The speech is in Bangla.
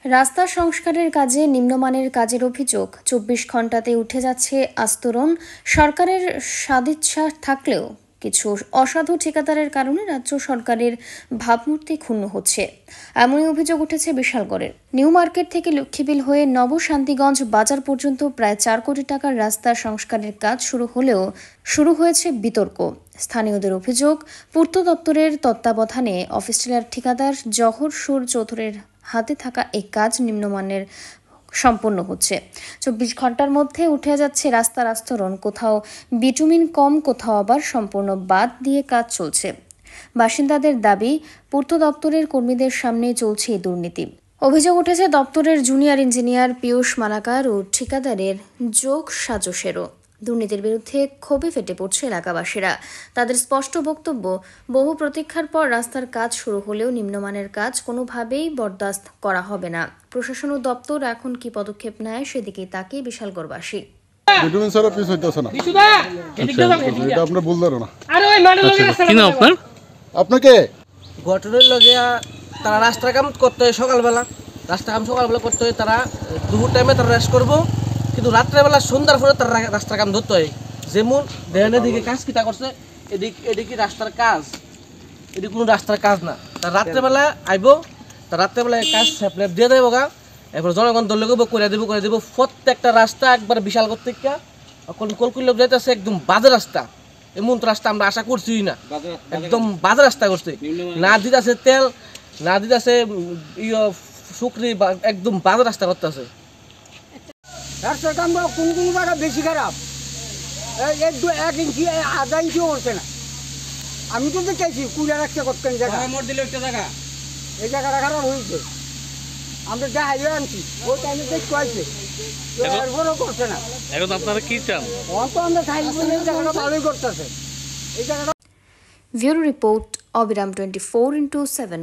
রাস্তা সংস্কারের কাজে নিম্নমানের কাজের অভিযোগ ২৪ ঘণ্টাতে উঠে যাচ্ছে আস্তরণ। সরকারের সদিচ্ছা থাকলেও কিছু অসাধু ঠিকাদারের কারণে রাজ্য সরকারের ভাবমূর্তি ক্ষুণ্ণ হচ্ছে, এমনই অভিযোগ উঠেছে বিশালগড়ের। নিউ মার্কেট থেকে লক্ষ্মীবিল হয়ে নবশান্তিগঞ্জ বাজার পর্যন্ত প্রায় ৪ কোটি টাকার রাস্তা সংস্কারের কাজ শুরু হলেও শুরু হয়েছে বিতর্ক। স্থানীয়দের অভিযোগ, পূর্ত দপ্তরের তত্ত্বাবধানে অফিসিয়াল ঠিকাদার জহর সুর চৌধুরীর হাতে থাকা এই কাজ নিম্নমানের সম্পন্ন হচ্ছে। ২৪ ঘণ্টার মধ্যে উঠে যাচ্ছে রাস্তার আস্তরণ, কোথাও বিটুমিন কম, কোথাও আবার সম্পূর্ণ বাদ দিয়ে কাজ চলছে। বাসিন্দাদের দাবি, পূর্ত দপ্তরের কর্মীদের সামনে চলছে এই দুর্নীতি। অভিযোগ উঠেছে দপ্তরের জুনিয়র ইঞ্জিনিয়ার পীয়ূষ মালাকার ও ঠিকাদারের যোগ সাজসেরও। দুর্নীতির বিরুদ্ধে ক্ষোভে ফেটে পড়ছে এলাকাবাসীরা। তাদের স্পষ্ট বক্তব্য, বহু প্রতীক্ষার পর রাস্তার কাজ শুরু হলেও নিম্নমানের কাজ কোনোভাবেই বরদাস্ত করা হবে না। প্রশাসন ও দপ্তর এখন কি পদক্ষেপ নেয় সেদিকে তাকিয়ে বিশালগড়বাসী। আপনাকে ঘটনার লগে তারা রাস্তার কাম করতে হয় সকালবেলা করতে হয়, তারা দুপুর টাইমে তারা রেস্ট করবো, কিন্তু রাত্রেবেলা সন্ধ্যার পরে তারা রাস্তার কাম ধরতে হয়। যেমন দেহের দিকে কাজ কিটা করছে, এদিকে রাস্তার কাজ, এদিকে কোনো রাস্তার কাজ না। তার রাত্রেবেলা আইব, তার রাত্রেবেলায় কাজ স্যাপলেপ দিয়ে দেবো গা, এরপর জনগণ দল লগবো করে দেবো। প্রত্যেকটা রাস্তা একবার বিশাল করতে কলকুল লোক যাইতেছে, একদম বাজে রাস্তা। এমন তো রাস্তা আমরা আশা করছি না, একদম বাজে রাস্তা করছে। না দিতেছে তেল, না দিতেছে শুকরি, একদম বাজে রাস্তা করতেছে। রাস্তার কাম কোন জায়গা বেশি খারাপ, 1 ইঞ্চি 1/2 ইঞ্চিও করছে না। আমি তো দেখেছি কুড়া রাস্তা করতেন জায়গা এই জায়গাটা খারাপ হয়েছে। আমরা যা হাইওয়ে আনছি ওই টাইমে দেখতে হয়েছে, এরপরও করছে না। এখন আপনারা কি চান? তো আমরা খাই এই জায়গাটা ভালোই করতেছে এই জায়গাটা। ব্যুরো রিপোর্ট, অবিরাম 24x7।